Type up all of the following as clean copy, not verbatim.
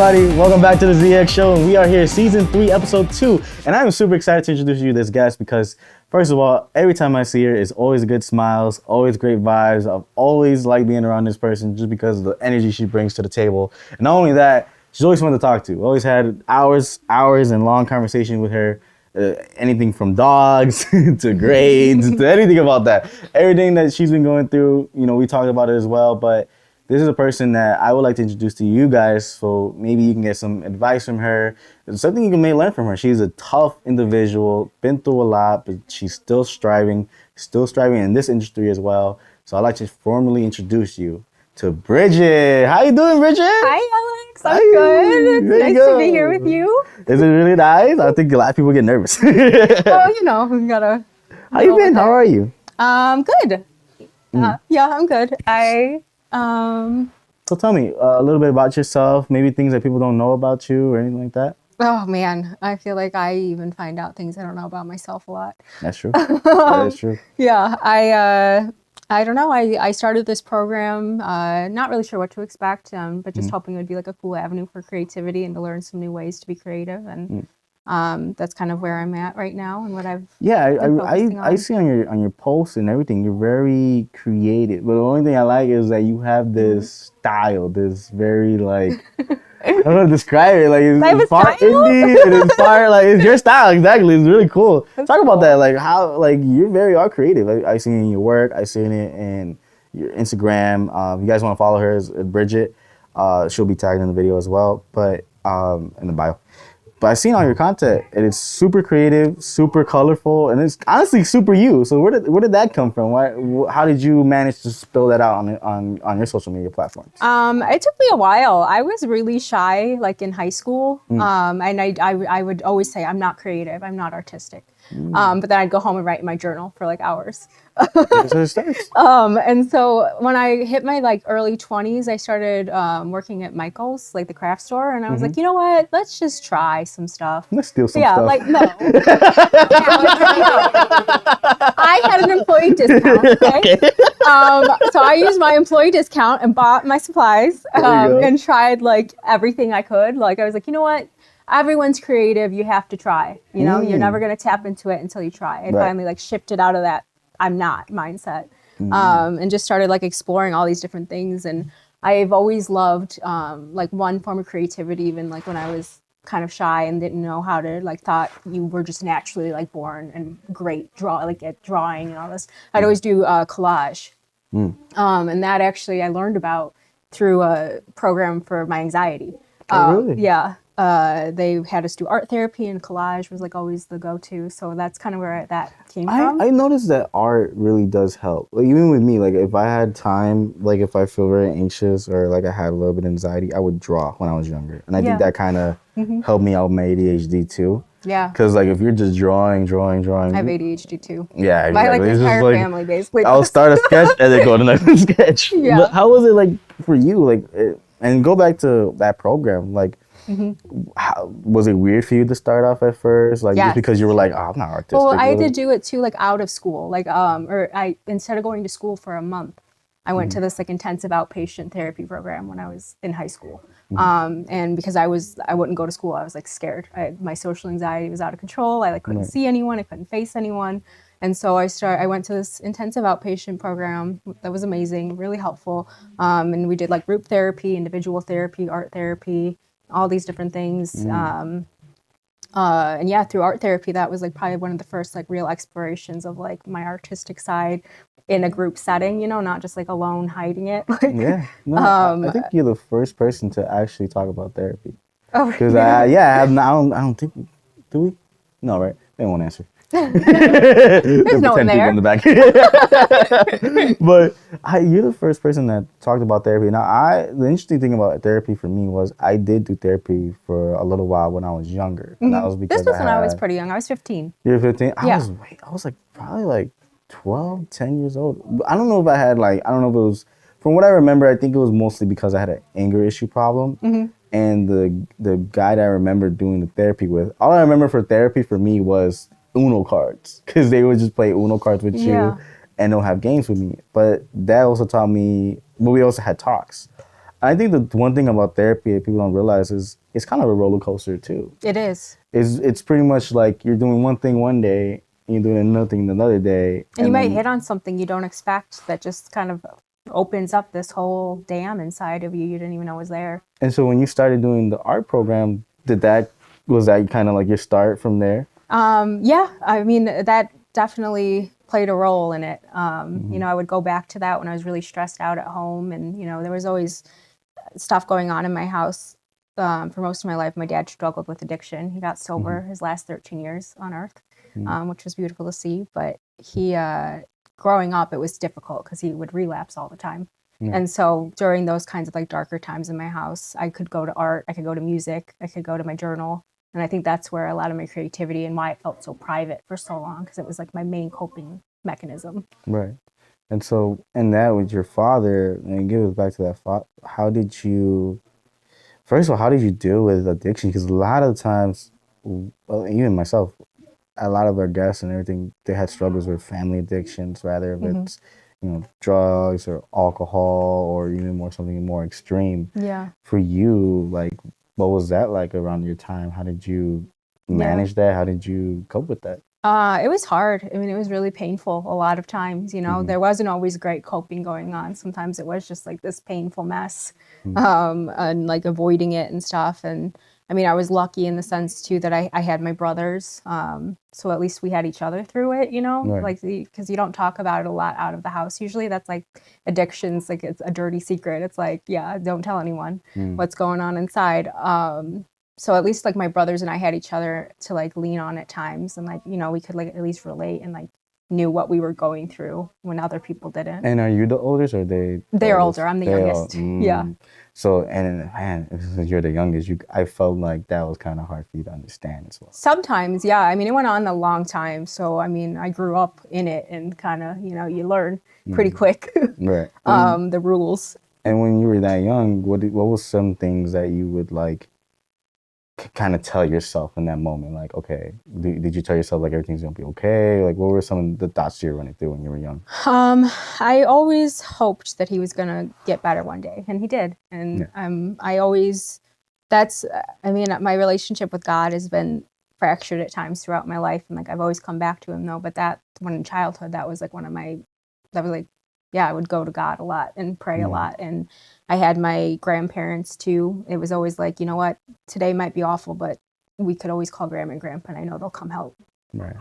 everybody? Welcome back to the ZX Show, and we are here, season 3, episode 2. And I'm super excited to introduce you to this guest because, first of all, every time I see her, it's always good smiles, always great vibes. I've always liked being around this person just because of the energy she brings to the table. And not only that, she's always fun to talk to. Always had hours and long conversation with her. Anything from dogs to grades to anything about that. Everything that she's been going through, you know, we talked about it as well. But this is a person that I would like to introduce to you guys, so maybe you can get some advice from her. It's something you may learn from her. She's a tough individual, been through a lot, but she's still striving in this industry as well. So I'd like to formally introduce you to Bridget. How you doing, Bridget? Hi, Alex. I'm good. It's nice to be here with you. Is it really nice? I think a lot of people get nervous. Well, you know, we gotta. How you been? How are you? Good. Yeah, I'm good. So tell me a little bit about yourself, maybe things that people don't know about you or anything like that. Oh man, I feel like I even find out things I don't know about myself a lot. That's true. That is true. Yeah, I don't know. I started this program, not really sure what to expect, but just hoping it would be like a cool avenue for creativity and to learn some new ways to be creative. And that's kind of where I'm at right now and what I've I see on your posts and everything, you're very creative. But the only thing I like is that you have this style, this very like I don't know how to describe it. Like it's far indie and it's far like it's your style exactly. It's really cool. Talk about that. Like how like you very are creative. I see it in your work. I seen it in your Instagram. If you guys want to follow her, is Bridget. She'll be tagged in the video as well, but in the bio. But I've seen all your content, and it's super creative, super colorful, and it's honestly super you. So where did that come from? How did you manage to spill that out on your social media platforms? It took me a while. I was really shy, like in high school, and I would always say I'm not creative, I'm not artistic. But then I'd go home and write in my journal for like hours. And so when I hit my like early 20s, I started working at Michael's, like the craft store, and I was like, you know what? Let's just try some stuff. Let's steal some stuff. Yeah, like no. I had an employee discount. Okay. So I used my employee discount and bought my supplies and tried like everything I could. Like I was like, you know what? Everyone's creative. You have to try. You know, you're never gonna tap into it until you try. I finally like shifted out of that I'm not mindset, and just started like exploring all these different things. And I've always loved like one form of creativity, even like when I was kind of shy and didn't know how to, like thought you were just naturally like born and great at drawing and all this. I'd always do collage, and that actually I learned about through a program for my anxiety. Oh, really? Yeah. They had us do art therapy, and collage was like always the go-to. So that's kind of where that came from. I noticed that art really does help. Like even with me, like if I had time, like if I feel very anxious or like I had a little bit of anxiety, I would draw when I was younger. And I think that kind of helped me out with my ADHD too. Yeah. Because like if you're just drawing. I have ADHD too. Yeah, exactly. My like entire family basically. I'll start a sketch and then go to the next sketch. Yeah. But how was it like for you? Like, and go back to that program, like. How, was it weird for you to start off at first? Like just because you were like, oh, I'm not artistic. Well, I had to do it too, like out of school. Like, or I instead of going to school for a month, I went to this like intensive outpatient therapy program when I was in high school. And because I wouldn't go to school, I was like scared. My social anxiety was out of control. I like couldn't see anyone. I couldn't face anyone. And so I went to this intensive outpatient program that was amazing, really helpful. And we did like group therapy, individual therapy, art therapy, all these different things. And yeah, through art therapy, that was like probably one of the first like real explorations of like my artistic side in a group setting, you know, not just like alone hiding it. Like, yeah, no, I think you're the first person to actually talk about therapy. Oh, because I don't think, do we? No, right? They won't answer. There's no one there. In the back. But you're the first person that talked about therapy. Now, the interesting thing about therapy for me was I did do therapy for a little while when I was younger. And that was because this was when I was pretty young. I was 15. You were 15? Yeah. I was like probably like 12, 10 years old. I don't know if I had like, I don't know if it was, from what I remember, I think it was mostly because I had an anger issue problem. And the guy that I remember doing the therapy with, all I remember for therapy for me was Uno cards, because they would just play Uno cards with you and they'll have games with me. But that also taught me, but we also had talks. I think the one thing about therapy that people don't realize is it's kind of a roller coaster too. It is. It's pretty much like you're doing one thing one day and you're doing another thing another day. And you might hit on something you don't expect that just kind of opens up this whole dam inside of you didn't even know was there. And so when you started doing the art program, was that kind of like your start from there? Yeah, I mean, that definitely played a role in it. You know, I would go back to that when I was really stressed out at home, and you know, there was always stuff going on in my house. For most of my life, my dad struggled with addiction. He got sober his last 13 years on earth, which was beautiful to see. But he, growing up, it was difficult because he would relapse all the time. And so during those kinds of like darker times in my house, I could go to art, I could go to music, I could go to my journal. And I think that's where a lot of my creativity and why it felt so private for so long, because it was like my main coping mechanism. Right. And so, and that with your father, and give us back to that, how did you, first of all, how did you deal with addiction? Because a lot of times, well, even myself, a lot of our guests and everything, they had struggles with family addictions, rather if it's, you know, drugs or alcohol or even more something more extreme. Yeah. For you, like, what was that like around your time? How did you manage that? How did you cope with that? It was hard. I mean, it was really painful a lot of times, you know. There wasn't always great coping going on. Sometimes it was just like this painful mess, and like avoiding it and stuff. And I mean, I was lucky in the sense too that I had my brothers. So at least we had each other through it, you know, like because you don't talk about it a lot out of the house. Usually that's like addictions, like it's a dirty secret. It's like, yeah, don't tell anyone what's going on inside. So at least like my brothers and I had each other to like lean on at times, and like, you know, we could like at least relate and like knew what we were going through when other people didn't. And are you the oldest or they? They're older. I'm the youngest. Yeah. So, and man, since you're the youngest, I felt like that was kind of hard for you to understand as well. Sometimes, yeah. I mean, it went on a long time. So, I mean, I grew up in it and kind of, you know, you learn pretty quick Right. The rules. And when you were that young, what was some things that you would like kind of tell yourself in that moment? Like, okay, did you tell yourself like everything's gonna be okay? Like, what were some of the thoughts you were running through when you were young? I always hoped that he was gonna get better one day, and he did. And I always, I mean, my relationship with God has been fractured at times throughout my life, and like I've always come back to him though. But that when in childhood, that was like I would go to God a lot and pray a lot. And I had my grandparents too. It was always like, you know what, today might be awful, but we could always call Grandma and Grandpa, and I know they'll come help. Right.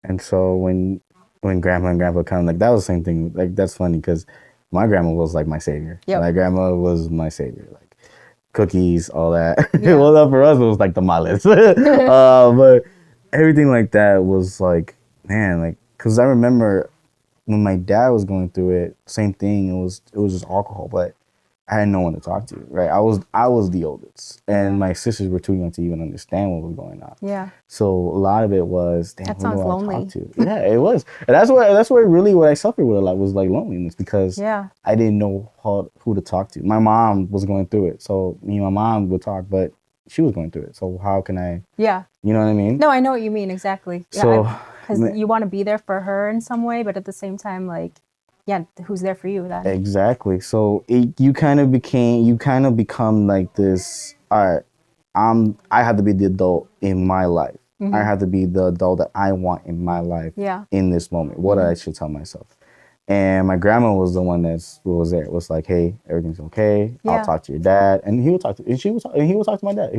And so when Grandma and Grandpa come, like that was the same thing. Like that's funny because my grandma was like my savior. Yep. My grandma was my savior. Like cookies, all that. Well, for us, it was like tamales. But everything like that was like, man, like, because I remember when my dad was going through it, same thing. It was just alcohol, but I had no one to talk to. Right, I was the oldest, and my sisters were too young to even understand what was going on. Yeah. So a lot of it was, damn, who do I talk to? Yeah, it was, and that's what really what I suffered with a lot was like loneliness because I didn't know who to talk to. My mom was going through it, so me and my mom would talk, but she was going through it. So how can I? Yeah. You know what I mean? No, I know what you mean exactly. So. Because you want to be there for her in some way, but at the same time, like, yeah, who's there for you then? Exactly. So you kind of become like this. All right, I have to be the adult in my life. I have to be the adult that I want in my life. Yeah. In this moment, what I should tell myself. And my grandma was the one that was there. It was like, hey, everything's okay. I'll talk to your dad, and he would talk to, and she would talk, and he would talk to my dad.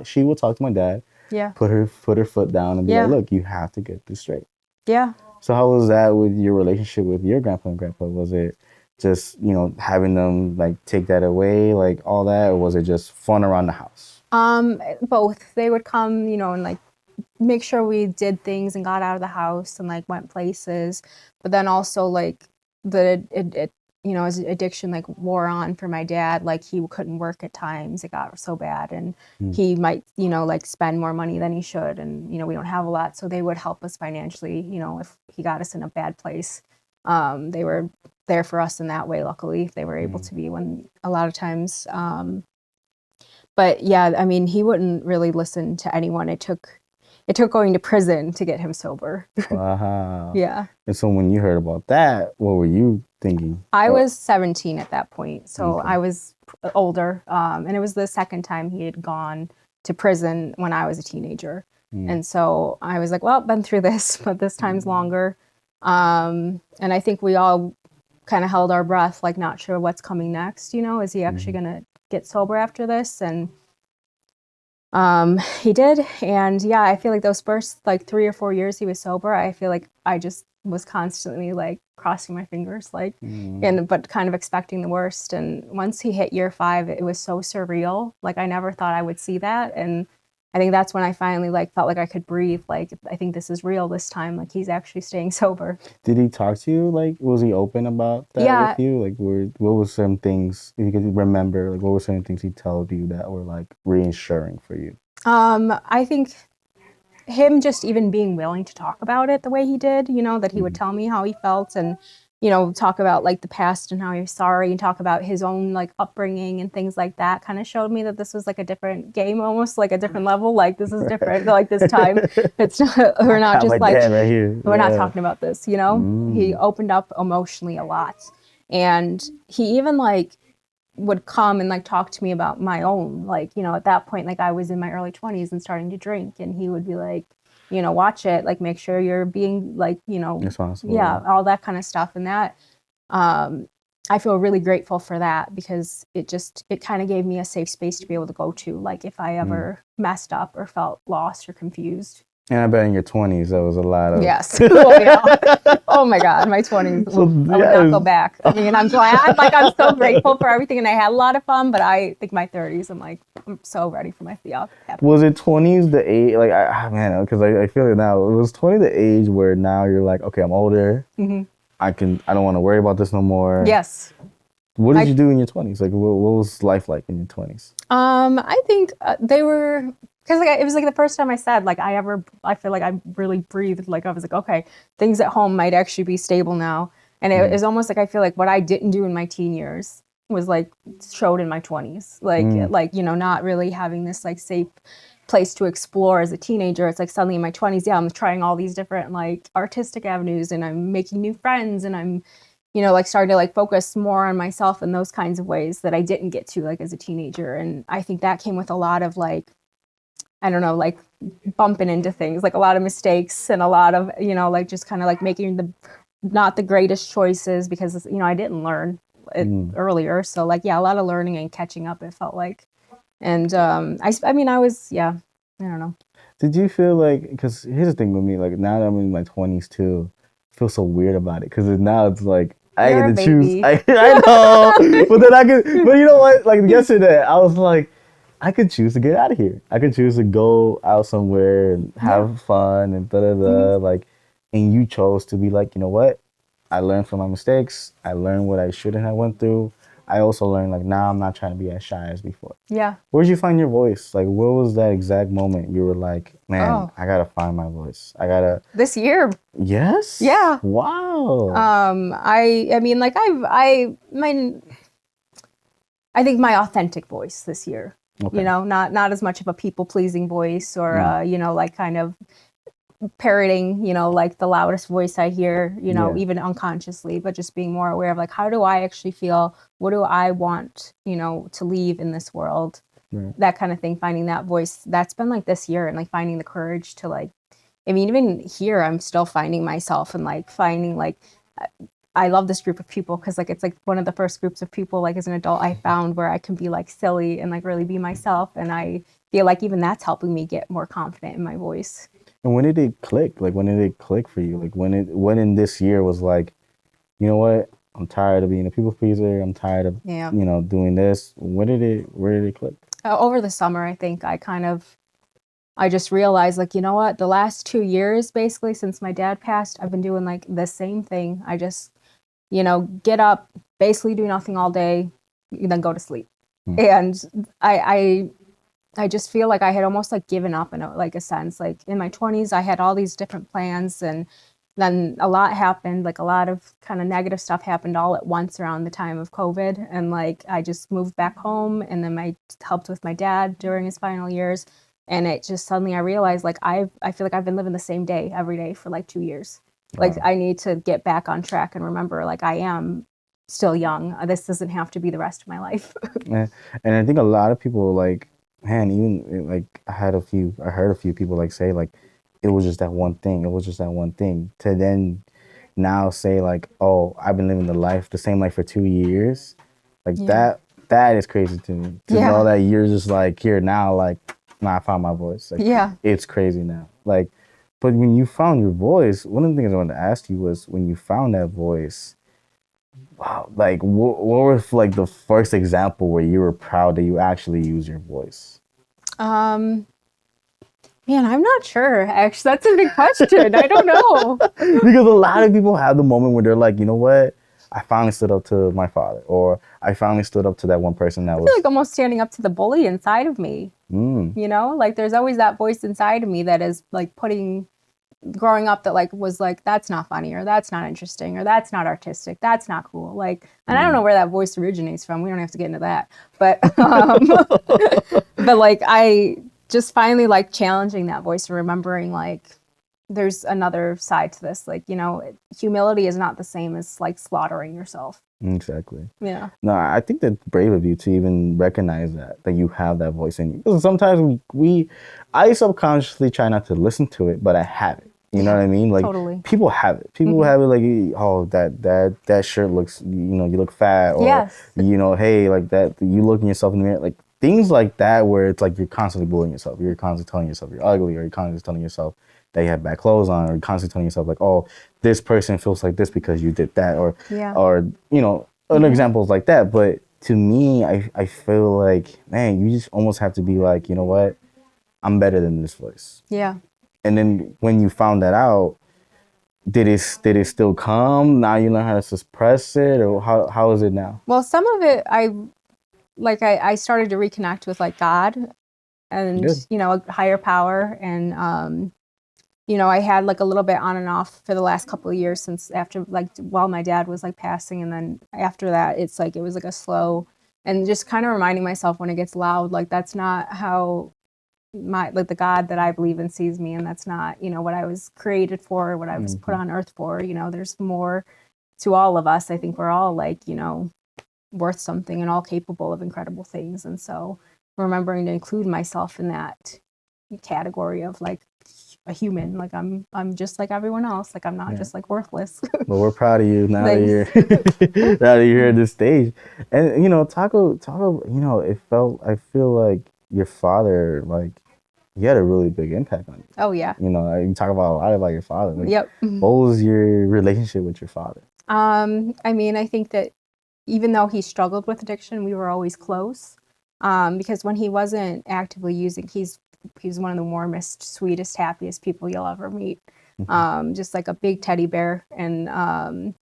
She would talk to my dad. Yeah. Put her foot down and be like, look, you have to get this straight. Yeah. So how was that with your relationship with your grandpa and grandpa? Was it just, you know, having them like take that away, like all that, or was it just fun around the house? Both. They would come, you know, and like make sure we did things and got out of the house and like went places. But then also like you know, his addiction like wore on for my dad. Like he couldn't work at times. It got so bad, and he might, you know, like spend more money than he should. And, you know, we don't have a lot. So they would help us financially, you know, if he got us in a bad place. They were there for us in that way, luckily, if they were able to be when a lot of times. But yeah, I mean, he wouldn't really listen to anyone. it took going to prison to get him sober. Wow. Yeah. And so when you heard about that, what were you thinking? I was 17 at that point, so Okay. I was older, and it was the second time he had gone to prison when I was a teenager. And so I was like, well, been through this, but this time's longer. And I think we all kind of held our breath, like not sure what's coming next. You know, is he actually going to get sober after this? And he did. And yeah, I feel like those first like 3 or 4 years he was sober, I feel like I just was constantly like crossing my fingers, like, but kind of expecting the worst. And once he hit year 5, it was so surreal. Like I never thought I would see that. And I think that's when I finally like felt like I could breathe. Like I think this is real this time. Like he's actually staying sober. Did he talk to you? Like, was he open about that Yeah. with you? Like, what was some things, if you could remember, like, what were some things he told you that were like reassuring for you? I think him just even being willing to talk about it the way he did, you know, that he would tell me how he felt and, you know, talk about like the past and how he was sorry and talk about his own like upbringing and things like that kind of showed me that this was like a different game, almost like a different level. Like this is different. Like this time it's not, we're not just like, right here. we're not talking about this, you know. He opened up emotionally a lot. And he even like would come and like talk to me about my own, like, you know, at that point, like I was in my early 20s and starting to drink, and he would be like, you know, watch it, like make sure you're being like, you know, Responsible. yeah, all that kind of stuff. And that, I feel really grateful for that, because it kind of gave me a safe space to be able to go to, like if I ever messed up or felt lost or confused. And I bet in your 20s, that was a lot of... Yes. Oh, yeah. Oh my God, my 20s. I would not go back. I mean, I'm glad. Like, I'm so grateful for everything, and I had a lot of fun. But I think my 30s, I'm so ready for my fiance. Was it 20s the age? Like, man, because I feel it now. It was 20 the age where now you're like, okay, I'm older. I don't want to worry about this no more. Yes. What did you do in your 20s? Like, what was life like in your 20s? I think they were, because like it was like the first time I said like I feel like I really breathed. Like I was like, okay, things at home might actually be stable now. And it was almost like I feel like what I didn't do in my teen years was like showed in my 20s. Like you know, not really having this like safe place to explore as a teenager. It's like suddenly in my 20s, yeah, I'm trying all these different like artistic avenues, and I'm making new friends, and I'm, you know, like starting to like focus more on myself in those kinds of ways that I didn't get to like as a teenager. And I think that came with a lot of like, I don't know, like bumping into things, like a lot of mistakes and a lot of, you know, like just kind of like making not the greatest choices, because, you know, I didn't learn it earlier. So like, yeah, a lot of learning and catching up, it felt like. And I mean, I was, yeah, I don't know. Did you feel like, because here's the thing with me, like now that I'm in my 20s too, I feel so weird about it, because now it's like, I get to choose. I know, but then but you know what? Like yesterday, I was like, I could choose to get out of here. I could choose to go out somewhere and have fun and like, and you chose to be like, you know what? I learned from my mistakes. I learned what I shouldn't have went through. I also learned like now I'm not trying to be as shy as before. Yeah. Where did you find your voice? Like, what was that exact moment you were like, man, I gotta find my voice. I gotta. This year. Yes. Yeah. Wow. I mean, like I think my authentic voice this year. Okay. You know, not as much of a people pleasing voice or you know, like kind of parroting, you know, like the loudest voice I hear, you know, even unconsciously, but just being more aware of like, how do I actually feel? What do I want, you know, to leave in this world? That kind of thing, finding that voice. That's been like this year, and like finding the courage to like, I mean, even here, I'm still finding myself and like finding like, I love this group of people, because like it's like one of the first groups of people like as an adult I found where I can be like silly and like really be myself, and I feel like even that's helping me get more confident in my voice. And when did it click? Like, when did it click for you? Like, when in this year was like, you know what? I'm tired of being a people pleaser. I'm tired of, you know, doing this. Where did it click? Over the summer, I think I just realized, like, you know what? The last 2 years, basically, since my dad passed, I've been doing like the same thing. I just, you know, get up, basically do nothing all day, then go to sleep. And I just feel like I had almost like given up in a sense. Like in my 20s, I had all these different plans, and then a lot happened. Like a lot of kind of negative stuff happened all at once around the time of COVID. And like I just moved back home, and then I helped with my dad during his final years. And it just suddenly I realized like I feel like I've been living the same day every day for like 2 years. Like I need to get back on track and remember like I am still young. This doesn't have to be the rest of my life. And I think a lot of people like, man, even like I heard a few people like say like it was just that one thing. It was just that one thing. To then now say like, oh, I've been living the same life for 2 years. Like that is crazy to me. To know that you're just like here now, like, nah, I found my voice. Like, it's crazy now. Like, but when you found your voice, one of the things I wanted to ask you was when you found that voice, wow, like what was like the first example where you were proud that you actually use your voice? Man, I'm not sure. Actually, that's a big question. I don't know. Because a lot of people have the moment where they're like, you know what? I finally stood up to my father, or I finally stood up to that one person that I was. feel like almost standing up to the bully inside of me. You know, like there's always that voice inside of me that is like growing up that like was like, that's not funny, or that's not interesting, or that's not artistic, that's not cool. Like, and I don't know where that voice originates from. We don't have to get into that, but but like I just finally like challenging that voice and remembering like there's another side to this. Like, you know, humility is not the same as like slaughtering yourself. Exactly. Yeah. No, I think that's brave of you to even recognize that you have that voice in you. Because sometimes I subconsciously try not to listen to it, but I have it. You know what I mean? Like people have it. People have it. Like, oh, that shirt looks. You know, you look fat, or you know, hey, like that. You look in yourself in the mirror, like things like that, where it's like you're constantly bullying yourself. You're constantly telling yourself you're ugly, or you're constantly telling yourself that you have bad clothes on, or you're constantly telling yourself like, oh, this person feels like this because you did that, or you know, other examples like that. But to me, I feel like, man, you just almost have to be like, you know what, I'm better than this voice. Yeah. And then when you found that out, did it still come? Now you learn how to suppress it, or how is it now? Well, some of it I started to reconnect with like God and you know, a higher power, and you know, I had like a little bit on and off for the last couple of years since after like while my dad was like passing, and then after that it's like it was like a slow, and just kind of reminding myself when it gets loud, like that's not how like the God that I believe in sees me, and that's not, you know, what I was created for, what I was put on earth for. You know, there's more to all of us. I think we're all like, you know, worth something and all capable of incredible things. And so remembering to include myself in that category of like a human, like I'm just like everyone else. Like I'm not just like worthless. But we're proud of you now that you're now that you're here at this stage. And you know, Taco, you know, I feel like your father, like, he had a really big impact on you. Oh yeah. You know, you talk about a lot about your father. Like, what was your relationship with your father? I mean, I think that even though he struggled with addiction, we were always close. Because when he wasn't actively using, he's one of the warmest, sweetest, happiest people you'll ever meet. Just like a big teddy bear, and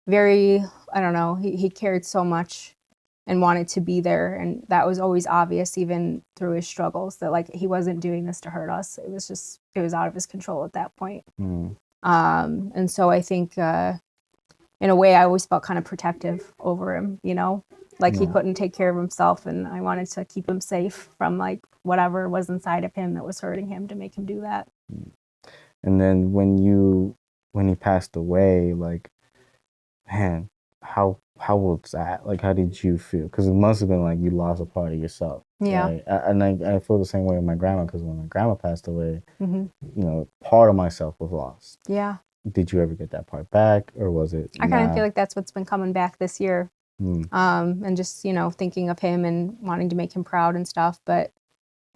very, I don't know, he cared so much and wanted to be there, and that was always obvious even through his struggles, that like he wasn't doing this to hurt us. It was out of his control at that point. And so I think in a way I always felt kind of protective over him, you know, like he couldn't take care of himself, and I wanted to keep him safe from like whatever was inside of him that was hurting him to make him do that. And then when he passed away, like, man, how was that? Like, how did you feel? Because it must have been like you lost a part of yourself. Yeah. Right? And I feel the same way with my grandma, because when my grandma passed away, you know, part of myself was lost. Yeah. Did you ever get that part back, or was it? I kind of feel like that's what's been coming back this year. And just, you know, thinking of him and wanting to make him proud and stuff. But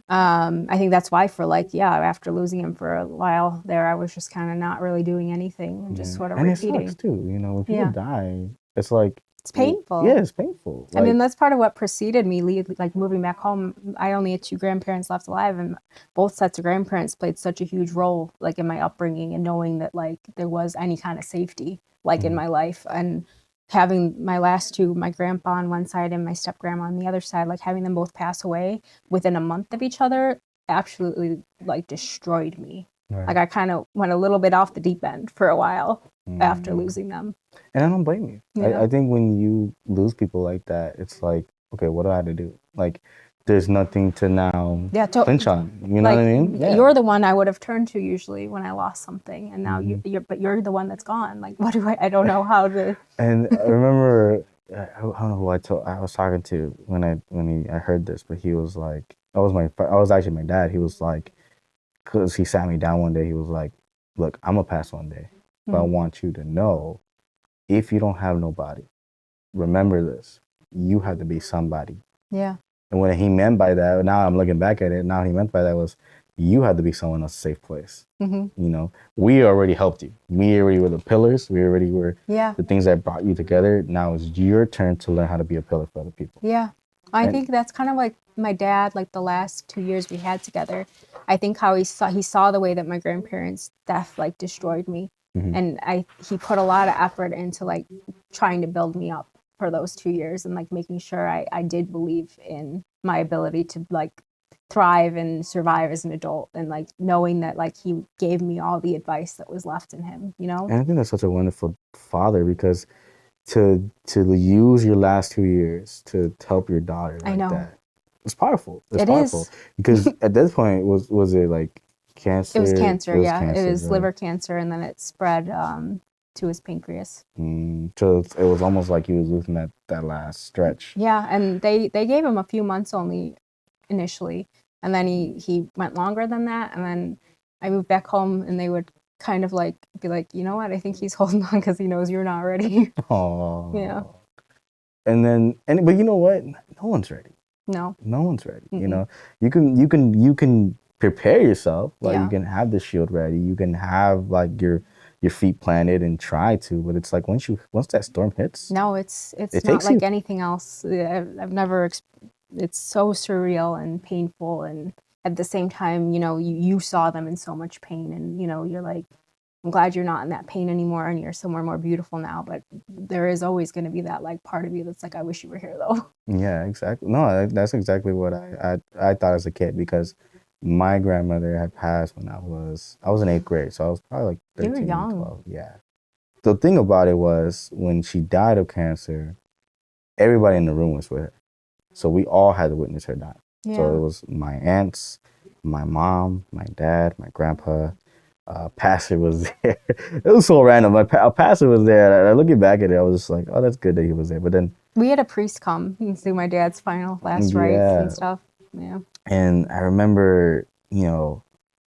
I think that's why for like, after losing him for a while there, I was just kind of not really doing anything and just sort of repeating. And it sucks too, you know, when people die, it's like, it's painful. Yeah, it's painful. Like, I mean, that's part of what preceded me like moving back home. I only had 2 grandparents left alive, and both sets of grandparents played such a huge role like in my upbringing and knowing that like there was any kind of safety like in my life. And having my last 2, my grandpa on one side and my step grandma on the other side, like having them both pass away within a month of each other absolutely like destroyed me. Right. Like I kind of went a little bit off the deep end for a while after losing them. And I don't blame you. Yeah. I think when you lose people like that, it's like, okay, what do I have to do? Like, there's nothing to now clinch on. You know like, what I mean? Yeah. You're the one I would have turned to usually when I lost something, and now you're the one that's gone. Like, what do I don't know how to. And I remember, I don't know who I was talking to I heard this, but he was like, I was actually my dad. He was like, because he sat me down one day, he was like, look, I'm gonna pass one day, but I want you to know, if you don't have nobody, remember this, you have to be somebody. Yeah. And what he meant by that, now I'm looking back at it, now he meant by that was, you had to be someone else's safe place. You know, we already helped you. We already were the pillars. We already were the things that brought you together. Now it's your turn to learn how to be a pillar for other people. Yeah. I think that's kind of like my dad, like the last 2 years we had together. I think how he saw the way that my grandparents' death like destroyed me. And he put a lot of effort into like trying to build me up for those 2 years and like making sure I did believe in my ability to like thrive and survive as an adult, and like knowing that like he gave me all the advice that was left in him, you know? And I think that's such a wonderful father, because to use your last 2 years to help your daughter like that, it's powerful. It's powerful. Is. Because at this point, was it like cancer? It was cancer, yeah. Cancer, it was right? liver cancer, and then it spread to his pancreas. So it was almost like he was losing that last stretch. Yeah, and they gave him a few months only initially, and then he went longer than that, and then I moved back home, and they would kind of like be like, you know what, I think he's holding on because he knows you're not ready. Oh. Yeah. But you know what? No one's ready. No one's ready. You know, you can prepare yourself. Like you can have the shield ready. You can have like your feet planted and try to. But it's like once that storm hits. No, it's not like anything else. I've never. It's so surreal and painful, and at the same time, you know, you saw them in so much pain, and you know, you're like, I'm glad you're not in that pain anymore, and you're somewhere more beautiful now. But there is always going to be that like part of you that's like, I wish you were here though. Yeah, exactly. No, that's exactly what I thought as a kid, because my grandmother had passed when I was in 8th grade, so I was probably like 13, You were young. 12. Yeah. The thing about it was, when she died of cancer, everybody in the room was with her, so we all had to witness her die. Yeah. So it was my aunts, my mom, my dad, my grandpa. Pastor was there. It was so random. My pastor was there. And looking back at it, I was just like, oh, that's good that he was there. But then we had a priest come and do my dad's final last rites and stuff. Yeah. And I remember, you know,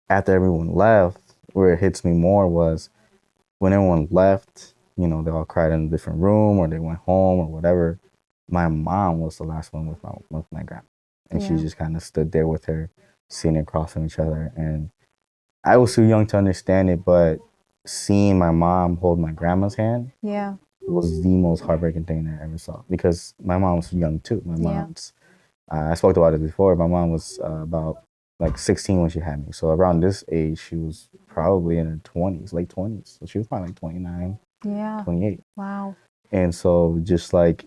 after everyone left, where it hits me more was when everyone left, you know, they all cried in a different room, or they went home or whatever. My mom was the last one with my grandma. And she just kind of stood there with her, sitting across from each other. And I was too young to understand it, but seeing my mom hold my grandma's hand was the most heartbreaking thing that I ever saw, because my mom was young too. My mom's, I spoke about it before, my mom was about like 16 when she had me. So around this age, she was probably in her 20s, late 20s. So she was probably like 29, 28. Wow. And so just like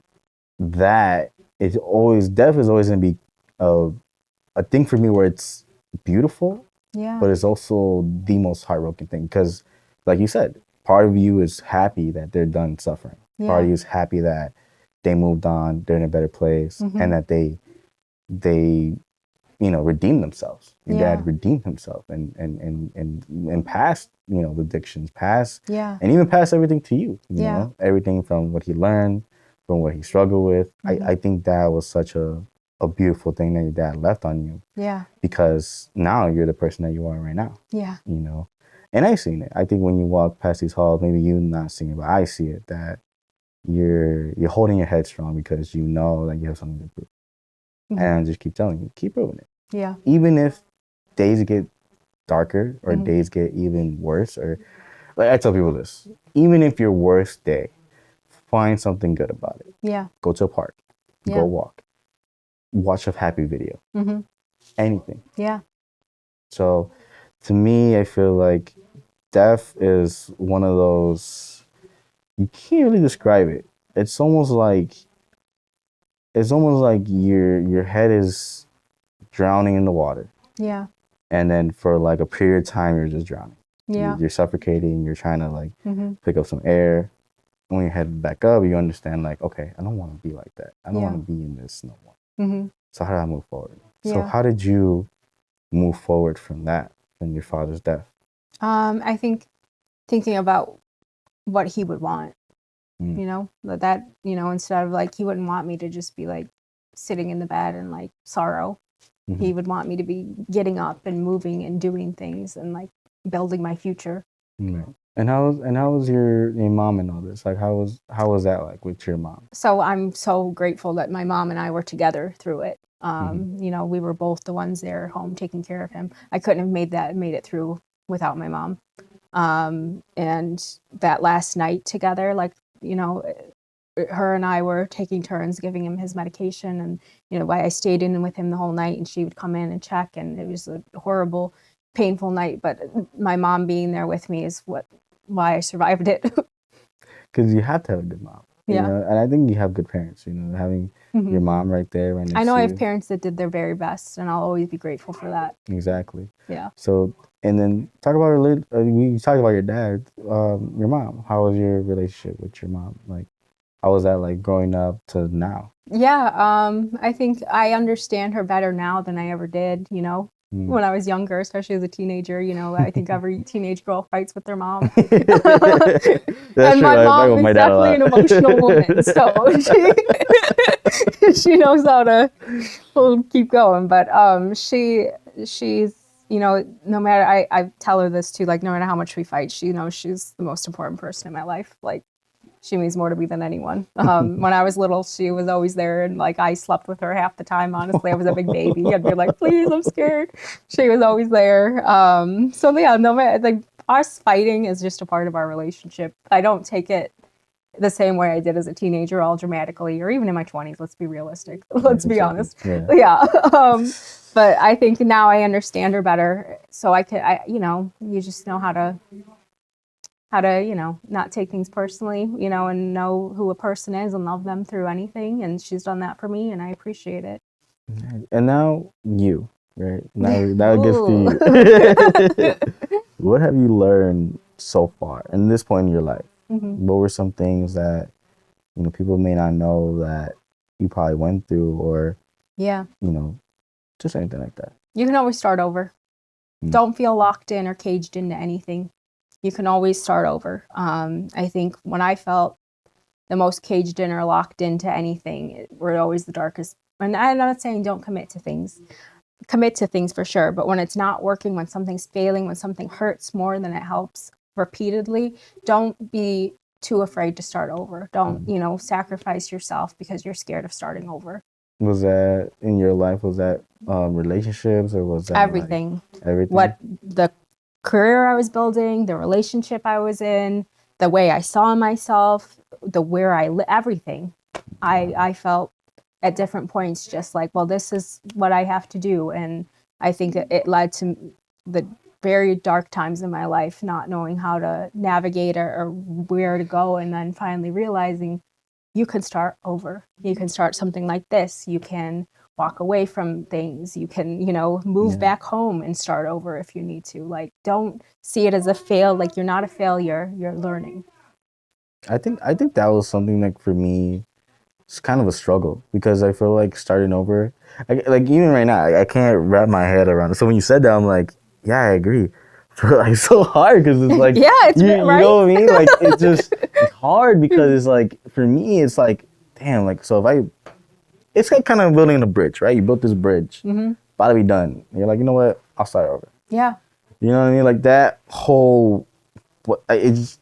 that, death is always going to be a thing for me where it's beautiful. Yeah. But it's also the most heartbroken thing, because, like you said, part of you is happy that they're done suffering. Yeah. Part of you is happy that they moved on, they're in a better place, and that they you know, redeemed themselves. Your dad redeemed himself and passed, you know, the addictions, and even passed everything to you. You know, everything from what he learned, from what he struggled with. I think that was such a beautiful thing that your dad left on you. Yeah. Because now you're the person that you are right now. Yeah. You know? And I've seen it. I think when you walk past these halls, maybe you're not seeing it, but I see it, that you're holding your head strong because you know that you have something to prove. And I just keep telling you, keep proving it. Yeah. Even if days get darker or days get even worse, or like I tell people this, even if your worst day, find something good about it. Yeah. Go to a park. Go walk. Watch a happy video. Anything. Yeah. So to me, I feel like death is one of those, you can't really describe it. It's almost like your head is drowning in the water. Yeah. And then for like a period of time, you're just drowning. Yeah. You're suffocating. You're trying to like pick up some air. When you head back up, you understand like, okay, I don't want to be like that. I don't want to be in this no more. So how did I move forward? So Yeah. how did you move forward from that, from your father's death? I think thinking about what he would want, Mm. you know, that, you know, instead of like, he wouldn't want me to just be like sitting in the bed and like sorrow. Mm-hmm. He would want me to be getting up and moving and doing things and like building my future. Right. And how was your mom in all this? Like how was that like with your mom? So I'm so grateful that my mom and I were together through it. You know, we were both the ones there at home taking care of him. I couldn't have made it through without my mom. And that last night together, like, you know, her and I were taking turns giving him his medication, and you know, I stayed in with him the whole night, and she would come in and check, and it was a horrible, painful night. But my mom being there with me is why I survived it. Because you have to have a good mom. Yeah. You know? And I think you have good parents. You know, having your mom right there right next I know to I you. have parents that did their very best, and I'll always be grateful for that. Exactly. Yeah. So, and then talk about we talked about your dad, your mom. How was your relationship with your mom? Like, how was that like growing up to now? Yeah, I think I understand her better now than I ever did, you know. When I was younger, especially as a teenager, you know, I think every teenage girl fights with their mom. That's And true. my I mom with is my dad a definitely an lot. emotional woman, so she knows how to keep going. But she's, you know, no matter, I tell her this too, like no matter how much we fight, she knows she's the most important person in my life. Like she means more to me than anyone. When I was little, she was always there, and like I slept with her half the time. Honestly, I was a big baby. I'd be like, "Please, I'm scared." She was always there. So yeah, no matter, like us fighting is just a part of our relationship. I don't take it the same way I did as a teenager, all dramatically, or even in my 20s. Let's be realistic. Let's be honest. Yeah. But I think now I understand her better, so you know, you just know how to, you know, not take things personally, you know, and know who a person is and love them through anything. And she's done that for me, and I appreciate it. And now you, right? Now it gets to you. What have you learned so far in this point in your life? What were some things that, you know, people may not know that you probably went through, or Yeah, you know, just anything like that? you can always start over. Don't feel locked in or caged into anything. You can always start over. I think when I felt the most caged in or locked into anything, were always the darkest. And I'm not saying don't commit to things. Commit to things for sure, but when it's not working, when something's failing, when something hurts more than it helps repeatedly, don't be too afraid to start over. Don't, you know, sacrifice yourself because you're scared of starting over. Was that in your life? Was that relationships, or was that Everything? Like, everything. What the career I was building, the relationship I was in, the way I saw myself, where I live, everything. I felt at different points just like, well, this is what I have to do. And I think it led to the very dark times in my life, not knowing how to navigate or where to go. And then finally realizing you can start over. You can start something like this. You can walk away from things. You can, you know, move back home and start over if you need to. Like, don't see it as a fail. Like, you're not a failure. You're learning. I think that was something like for me, it's kind of a struggle, because I feel like starting over, like even right now, I can't wrap my head around it. So when you said that, I'm like, yeah, I agree. But like so hard, because it's like, yeah, it's you right. know what I mean? Like it's hard, because it's like, for me, it's like, damn, like, so it's like kind of building a bridge, right? You built this bridge, about to be done. And you're like, you know what? I'll start over. Yeah. You know what I mean? Like that whole, it just.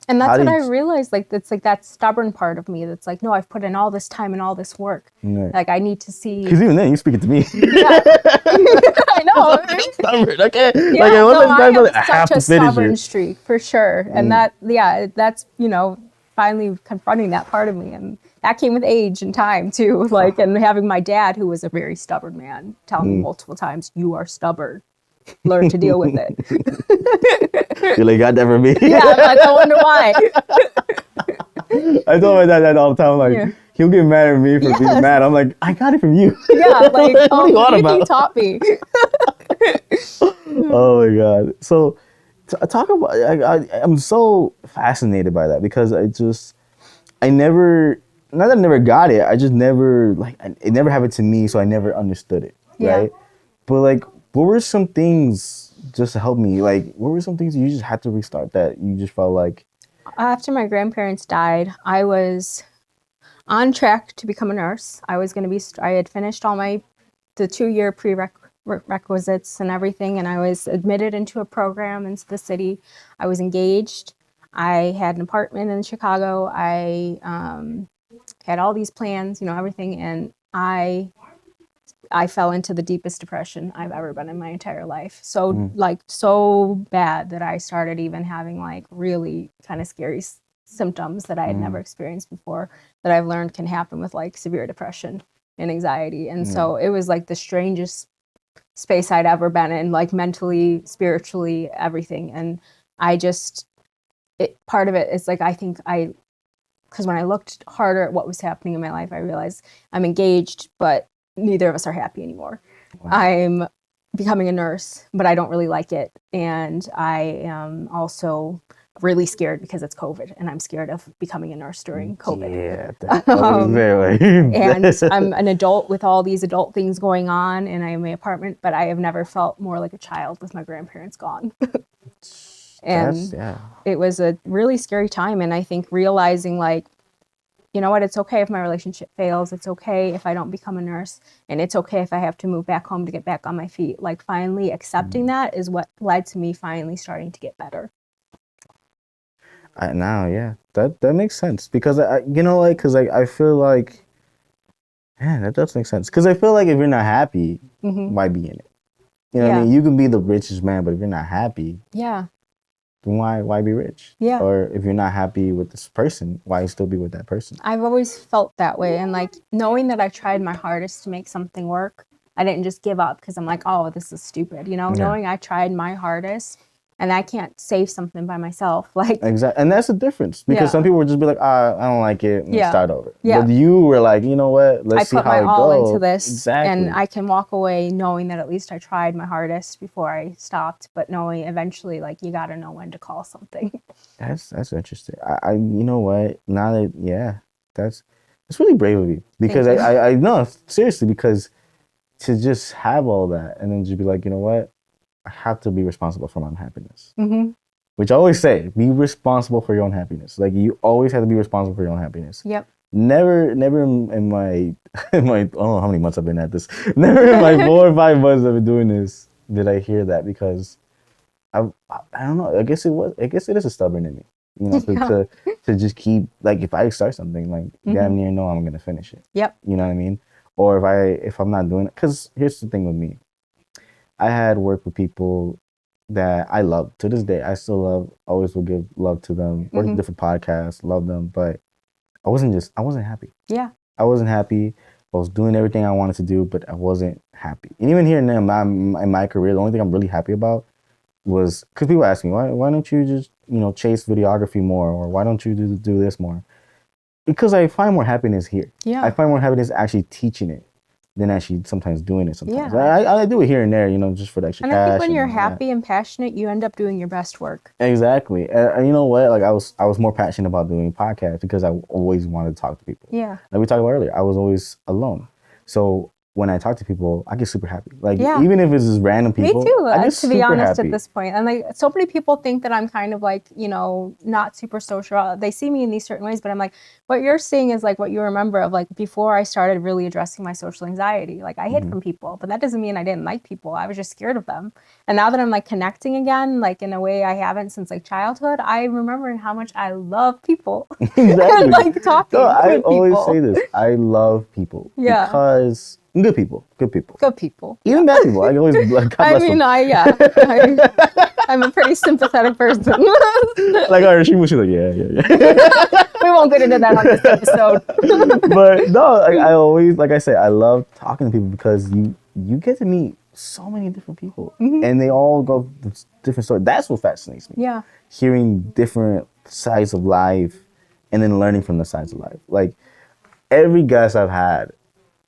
And that's what I realized. Like, it's like that stubborn part of me that's like, no, I've put in all this time and all this work. Right. Like, I need to see. Because even then, you speaking to me. Yeah. I know. Stubborn, okay? Yeah, like, I have such to a finish stubborn it. streak for sure. And that's, you know, finally confronting that part of me. And that came with age and time too. Like, and having my dad, who was a very stubborn man, tell me multiple times, you are stubborn. Learn to deal with it. You're like, got that for me? Yeah, I'm like, I wonder why. I told my dad that all the time. Like, he'll get mad at me for being mad. I'm like, I got it from you. Yeah, like, what do you want about? You taught me. Oh my God. So, talk about, I'm so fascinated by that, because I never, not that I never got it. I just never it never happened to me, so I never understood it. Yeah. Right. But like, what were some things just to help me? Like, what were some things you just had to restart that you just felt like? After my grandparents died, I was on track to become a nurse. I was going to be. I had finished all the 2-year prerequisites and everything, and I was admitted into a program into the city. I was engaged. I had an apartment in Chicago. I had all these plans, everything, and I fell into the deepest depression I've ever been in my entire life. So so bad that I started even having like really kind of scary symptoms that I had never experienced before, that I've learned can happen with like severe depression and anxiety. And so it was like the strangest space I'd ever been in, like mentally, spiritually, everything. And I just, part of it is like, because when I looked harder at what was happening in my life, I realized I'm engaged, but neither of us are happy anymore. Wow. I'm becoming a nurse, but I don't really like it. And I am also really scared because it's COVID, and I'm scared of becoming a nurse during COVID. Yeah, and I'm an adult with all these adult things going on, and I am in my apartment, but I have never felt more like a child with my grandparents gone. And it was a really scary time. And I think realizing like, you know what, it's okay if my relationship fails. It's okay if I don't become a nurse. And it's okay if I have to move back home to get back on my feet. Like finally accepting that is what led to me finally starting to get better. That makes sense. Because, I feel like, man, that does make sense. Because I feel like if you're not happy, why be in it? You know what I mean? You can be the richest man, but if you're not happy, then why be rich? Yeah. Or if you're not happy with this person, why still be with that person? I've always felt that way. And like knowing that I tried my hardest to make something work, I didn't just give up because I'm like, oh, this is stupid. Knowing I tried my hardest and I can't save something by myself. Like exactly. And that's the difference. Because some people would just be like, I don't like it, and start over. Yeah. But you were like, you know what? Let's see how it goes. I put my all into this. Exactly. And I can walk away knowing that at least I tried my hardest before I stopped, but knowing eventually, like, you got to know when to call something. That's interesting. I you know what? Now that, that's really brave of you. Because I know, seriously, because to just have all that and then just be like, you know what? I have to be responsible for my own happiness. Which I always say, be responsible for your own happiness. Like, you always have to be responsible for your own happiness. Yep. Never in my, I don't know how many months I've been at this. Never in my 4 or 5 months I've been doing this did I hear that, because I don't know. I guess it is a stubborn in me. To just keep, like, if I start something, like, damn near know I'm gonna finish it. Yep. You know what I mean? Or if I'm not doing it, because here's the thing with me. I had worked with people that I love. To this day, I still love, always will give love to them. Worked with different podcasts, love them, but I wasn't happy. Yeah. I wasn't happy. I was doing everything I wanted to do, but I wasn't happy. And even here now, in my career, the only thing I'm really happy about was, because people ask me, why don't you just, chase videography more? Or why don't you do this more? Because I find more happiness here. Yeah. I find more happiness actually teaching it than actually sometimes doing it sometimes. Yeah. I do it here and there, just for the extra cash. And I think when you're happy and passionate, you end up doing your best work. Exactly. And you know what? Like, I was more passionate about doing podcasts because I always wanted to talk to people. Yeah. Like we talked about earlier, I was always alone. So when I talk to people, I get super happy. Like, even if it's just random people. Me too, I get to be honest, happy. at this point. And like, so many people think that I'm kind of like, not super social. They see me in these certain ways, but I'm like, what you're seeing is like what you remember of like before I started really addressing my social anxiety. Like, I hid from people, but that doesn't mean I didn't like people. I was just scared of them. And now that I'm like connecting again, like in a way I haven't since like childhood, I'm remembering how much I love people. Exactly. And like talking with I people. always say this. I love people. Yeah. Because good people. Even bad people. I always, like, God bless them. I'm a pretty sympathetic person. Like, she was like, yeah. We won't get into that on this episode. But no, I always, like I say, I love talking to people because you get to meet so many different people, and they all go different stories. That's what fascinates me. Yeah. Hearing different sides of life, and then learning from the sides of life. Like, every guest I've had,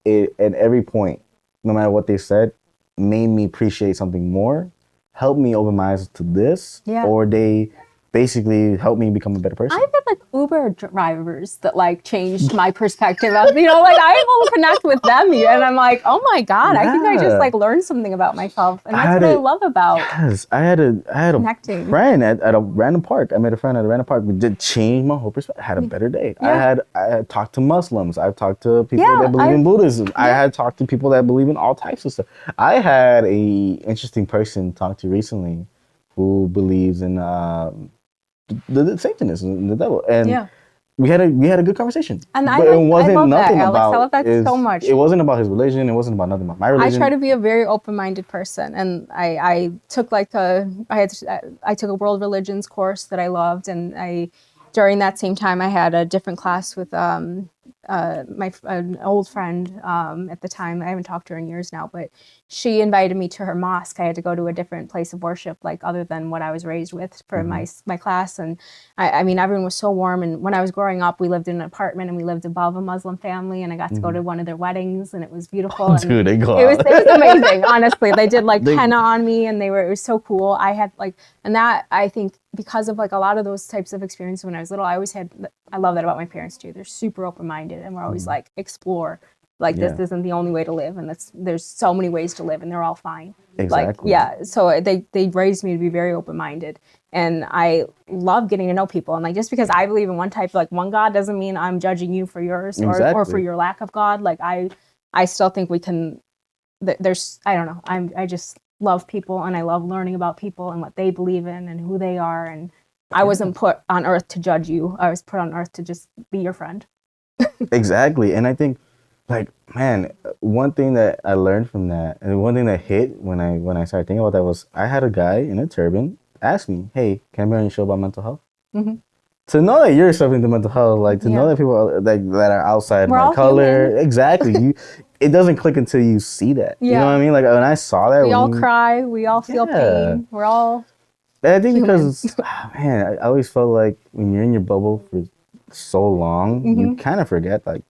at every point, no matter what they said, made me appreciate something more, helped me open my eyes to this, or they basically helped me become a better person. I've had like Uber drivers that like changed my perspective of, like I will connect with them and I'm like, oh my God, I think I just like learned something about myself. And that's what I love about I had a connecting. friend at a random park. I met a friend at a random park. It did change my whole perspective. I had a better day. I had talked to Muslims. I've talked to people that believe in Buddhism. I had talked to people that believe in all types of stuff. I had a interesting person talk to recently who believes in the Satanism and the devil, and we had a good conversation. And it wasn't I love nothing that, Alex. about I love that so much. It wasn't about his religion. It wasn't about nothing about my religion. I try to be a very open-minded person, and I took I took a world religions course that I loved, and during that same time I had a different class with an old friend at the time. I haven't talked to her in years now, but she invited me to her mosque. I had to go to a different place of worship, like other than what I was raised with for my class. And I mean, everyone was so warm. And when I was growing up, we lived in an apartment and we lived above a Muslim family. And I got to go to one of their weddings, and it was beautiful. And dude, it was amazing. Honestly, they did like henna on me, and it was so cool. I had and that I think because of like a lot of those types of experiences when I was little, I love that about my parents too. They're super open-minded, and we're always like, explore. Like this isn't the only way to live, and there's so many ways to live, and they're all fine. Exactly. So they raised me to be very open-minded, and I love getting to know people. And like just because I believe in one type, like one God, doesn't mean I'm judging you for yours or for your lack of God. Like I still think we can. There's I don't know. I just love people, and I love learning about people and what they believe in and who they are. And I wasn't put on earth to judge you. I was put on earth to just be your friend. Exactly, and I think. Like, man, one thing that I learned from that, and one thing that hit when I started thinking about that was I had a guy in a turban ask me, "Hey, can I be on your show about mental health?" Mm-hmm. To know that you're suffering from mental health, like to know that people are, that are outside my color, human. Exactly. It doesn't click until you see that. Yeah. You know what I mean? Like when I saw that, we all cry, we all feel pain, we're all. I think because, man, I always felt like when you're in your bubble for so long, you kind of forget that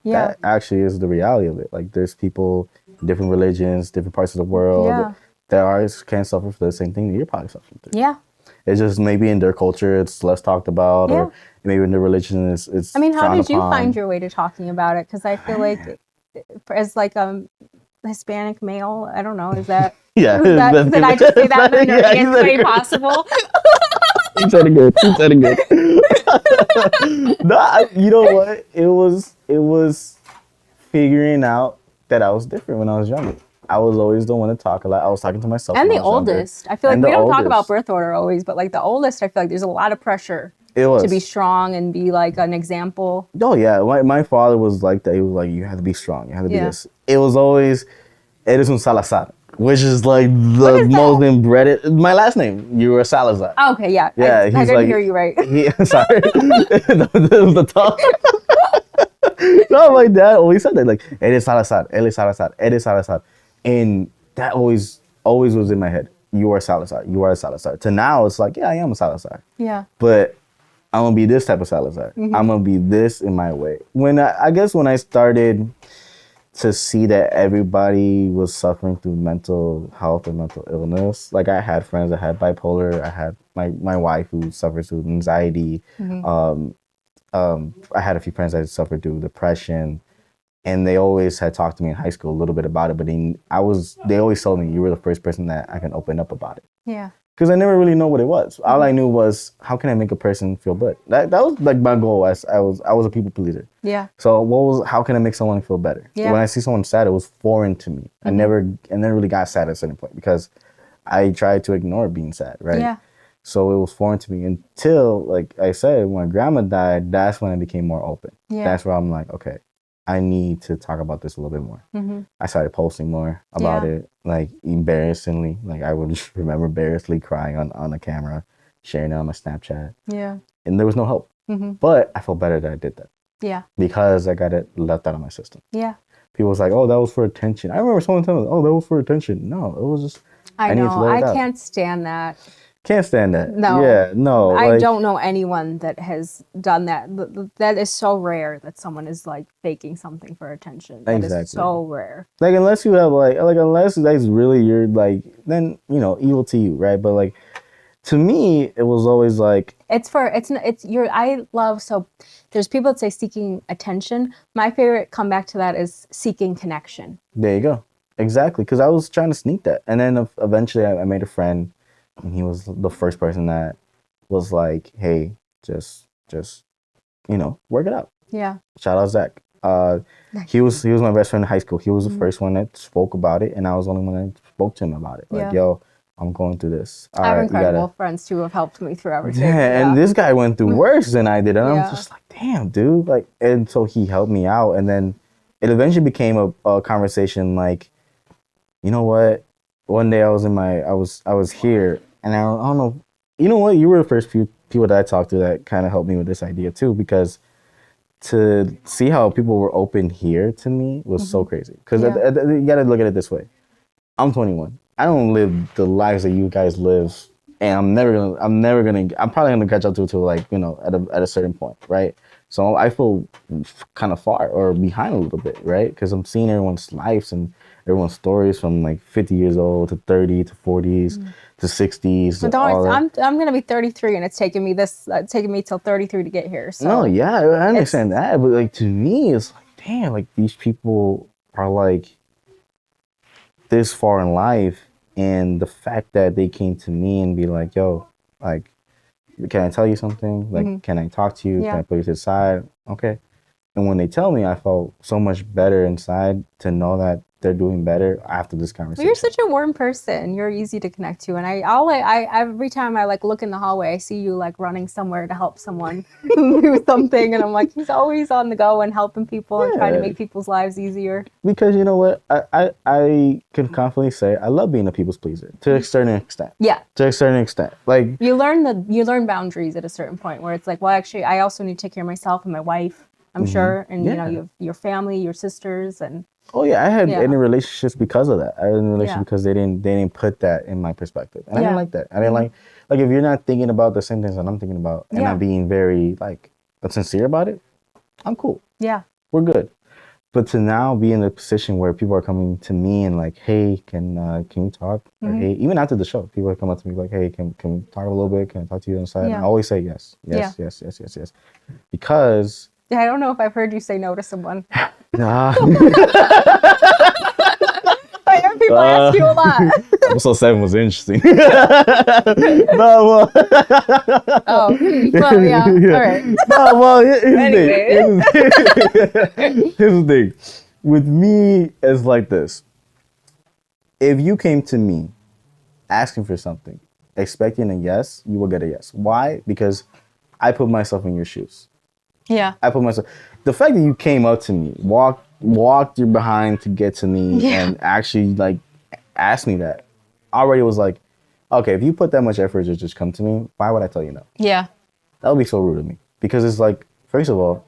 actually is the reality of it. Like there's people, different religions, different parts of the world that can suffer for the same thing that you're probably suffering through. Yeah. It's just maybe in their culture it's less talked about, or maybe in their religion it's I mean, how did you find your way to talking about it? Because I feel like as like Hispanic male, I don't know, is that did I just say that in the nerdiest way possible? Keep that good. No, you know what? It was figuring out that I was different when I was younger. I was always the one to talk a lot. I was talking to myself. And the oldest. I feel like we don't talk about birth order always, but like the oldest, I feel like there's a lot of pressure to be strong and be like an example. Oh yeah, my father was like that. He was like, you have to be strong. You have to be this. It was always, eres un Salazar. Which is like the most inbred. My last name, you were Salazar. Oh, okay, yeah. I didn't hear you right. Sorry. That was the talk. No, my dad always said that, like, eres Salazar, eres Salazar, eres Salazar. And that always was in my head. You are Salazar, you are a Salazar. To now, it's like, yeah, I am a Salazar. Yeah. But I'm going to be this type of Salazar. Mm-hmm. I'm going to be this in my way. I guess when I started to see that everybody was suffering through mental health and mental illness. Like I had friends that had bipolar. I had my wife who suffers through anxiety. Mm-hmm. I had a few friends that suffered through depression, and they always had talked to me in high school a little bit about it. But they always told me you were the first person that I can open up about it. Yeah. Because I never really know what it was. All I knew was, how can I make a person feel good? That was like my goal. I was a people pleaser. Yeah. So how can I make someone feel better? Yeah. When I see someone sad, it was foreign to me. Mm-hmm. I never really got sad at a certain point because I tried to ignore being sad, right? Yeah. So it was foreign to me until, like I said, when grandma died, that's when I became more open. Yeah. That's where I'm like, okay, I need to talk about this a little bit more. Mm-hmm. I started posting more about it, like embarrassingly. Like I would just remember embarrassingly crying on the camera, sharing it on my Snapchat. Yeah. And there was no help. Mm-hmm. But I felt better that I did that. Yeah. Because I got it left out of my system. Yeah. People was like, oh, that was for attention. I remember someone telling me, oh, that was for attention. No, it was just, I know. I can't stand that. Can't stand that. No. Yeah, no. I don't know anyone that has done that. That is so rare that someone is like faking something for attention. That is so rare. Like unless you have unless that's really your like, then evil to you, right? But like to me, it was always like, so there's people that say seeking attention. My favorite comeback to that is seeking connection. there you go. Exactly. Because I was trying to sneak that. And then eventually I made a friend, and he was the first person that was like, hey, just, work it out. Yeah. Shout out Zach. Nice. He was my best friend in high school. He was the first one that spoke about it, and I was the only one that spoke to him about it. Like, yo, I'm going through this. I have incredible friends too who have helped me through everything. Yeah, and this guy went through worse than I did, and I'm just like, damn, dude. Like, and so he helped me out, and then it eventually became a conversation. Like, you know what? One day I was here, and I don't know. You know what? You were the first few people that I talked to that kind of helped me with this idea too, because to see how people were open here to me was so crazy. Because you got to look at it this way. I'm 21. I don't live the lives that you guys live, and I'm probably gonna catch up to like, at a certain point, right? So I feel kind of far or behind a little bit, right? Because I'm seeing everyone's lives and everyone's stories from like 50 years old to 30 to 40s to 60s. But I'm gonna be 33, and it's taken me till 33 to get here. So no, yeah, I understand that, but like to me, it's like, damn, like these people are like this far in life, and the fact that they came to me and be like, yo, like, can I tell you something? Like, can I talk to you? Can I put you to the side? Okay. And when they tell me, I felt so much better inside to know that they're doing better after this conversation. Well, you're such a warm person. You're easy to connect to, and I every time I like look in the hallway, I see you like running somewhere to help someone do something, and I'm like, he's always on the go and helping people and trying to make people's lives easier. Because you know what, I can confidently say I love being a people's pleaser to a certain extent. Yeah. To a certain extent, like you learn boundaries at a certain point where it's like, well, actually, I also need to take care of myself and my wife. I'm sure, and you have your family, your sisters, and. Oh yeah, I had any relationships because of that. I had in relationships because they didn't put that in my perspective, and I didn't like that. I didn't like if you're not thinking about the same things that I'm thinking about, and I'm being very like sincere about it. I'm cool. Yeah, we're good. But to now be in a position where people are coming to me and like, hey, can we talk? Or, hey, even after the show, people are coming up to me like, hey, can we talk a little bit? Can I talk to you on the side? And I always say yes, because. Yeah, I don't know if I've heard you say no to someone. Nah. I hear people ask you a lot. Episode 7 was interesting. No, well. Oh, well, yeah. All right. No, well, here's the thing. With me, it's like this. If you came to me asking for something, expecting a yes, you will get a yes. Why? Because I put myself in your shoes. Yeah. I put myself. The fact that you came up to me, walked your behind to get to me, and actually like asked me that, already was like, okay, if you put that much effort to just come to me, why would I tell you no? Yeah. That would be so rude of me, because it's like, first of all,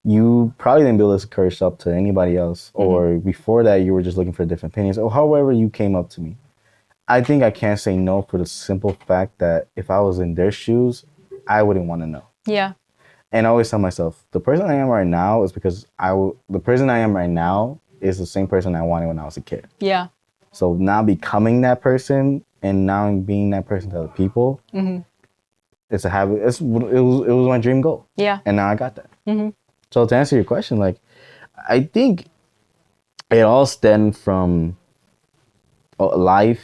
you probably didn't build this courage up to anybody else, or before that you were just looking for different opinions, or however you came up to me. I think I can't say no for the simple fact that if I was in their shoes, I wouldn't want to know. Yeah. And I always tell myself, the person I am right now is because the person I am right now is the same person I wanted when I was a kid. Yeah. So now becoming that person and now being that person to other people, it's a habit. It was my dream goal. Yeah. And now I got that. So to answer your question, like, I think it all stemmed from life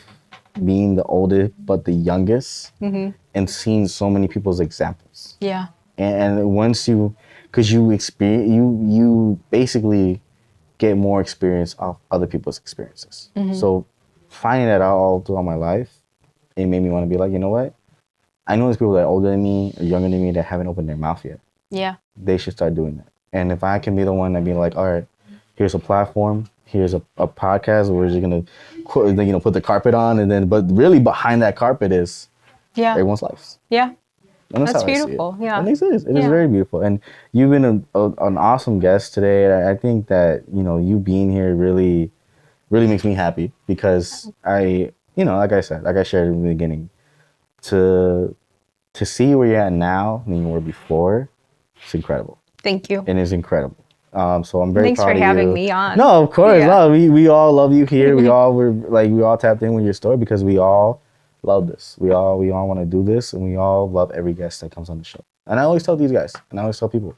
being the oldest but the youngest, and seeing so many people's examples. Yeah. And once because you experience, you basically get more experience of other people's experiences. So finding that out all throughout my life, it made me want to be like, you know what? I know there's people that are older than me or younger than me that haven't opened their mouth yet. Yeah. They should start doing that. And if I can be the one that be like, all right, here's a platform, here's a podcast where we're just gonna put the carpet on, and then, but really behind that carpet is everyone's lives. Yeah. And that's beautiful. Yeah. And it is very beautiful. And you've been an awesome guest today. I think that, you being here really, really makes me happy, because like I said, like I shared in the beginning, to see where you're at now and you were before, it's incredible. Thank you. And it's incredible. So I'm very proud of you. Thanks for having me on. No, of course. Yeah. No, we all love you here. We all tapped in with your story, because we all love this. We all want to do this, and we all love every guest that comes on the show. And I always tell these guys, and I always tell people,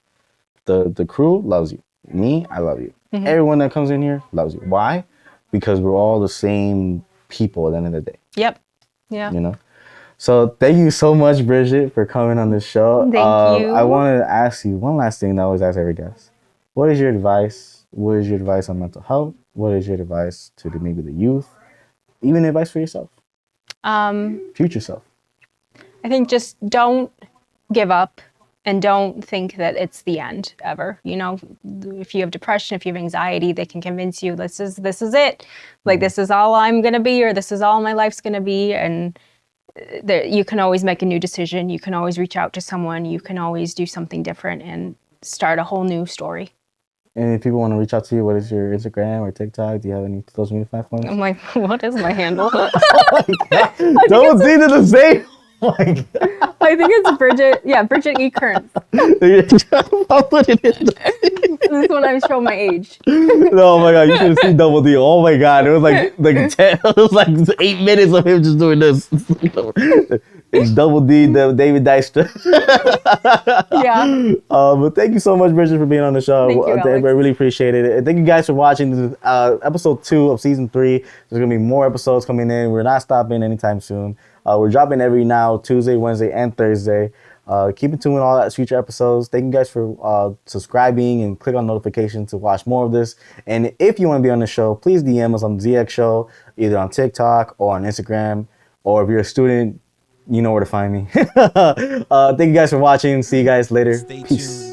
the crew loves you. Me, I love you. Mm-hmm. Everyone that comes in here loves you. Why? Because we're all the same people at the end of the day. Yep. Yeah. You know? So thank you so much, Bridget, for coming on the show. Thank you. I wanted to ask you one last thing that I always ask every guest. What is your advice? What is your advice on mental health? What is your advice to maybe the youth? Even advice for yourself? Future self. I think just don't give up and don't think that it's the end ever. You know, if you have depression, if you have anxiety, they can convince you this is it. Like, this is all I'm going to be, or this is all my life's going to be. And you can always make a new decision. You can always reach out to someone. You can always do something different and start a whole new story. And if people want to reach out to you, what is your Instagram or TikTok? Do you have any social media platforms? I'm like, what is my handle? Oh my God. Don't see the same. Oh my God. I think it's Bridget. Yeah, Bridget E. Kearns. I'll put it in. This is when I show my age. Oh my God, you should have seen Double D. Oh my God, it was like 10, it was like 8 minutes of him just doing this. It's Double D, David Dykstra. Yeah. But thank you so much, Bridget, for being on the show. Thank you, I really appreciate it. And thank you guys for watching episode 2 of season 3. There's gonna be more episodes coming in. We're not stopping anytime soon. We're dropping every now, Tuesday, Wednesday, and Thursday. Keep in tune with all that future episodes. Thank you guys for subscribing and click on notifications to watch more of this. And if you want to be on the show, please DM us on THEZXSHOW, either on TikTok or on Instagram. Or if you're a student, you know where to find me. Thank you guys for watching. See you guys later. Peace.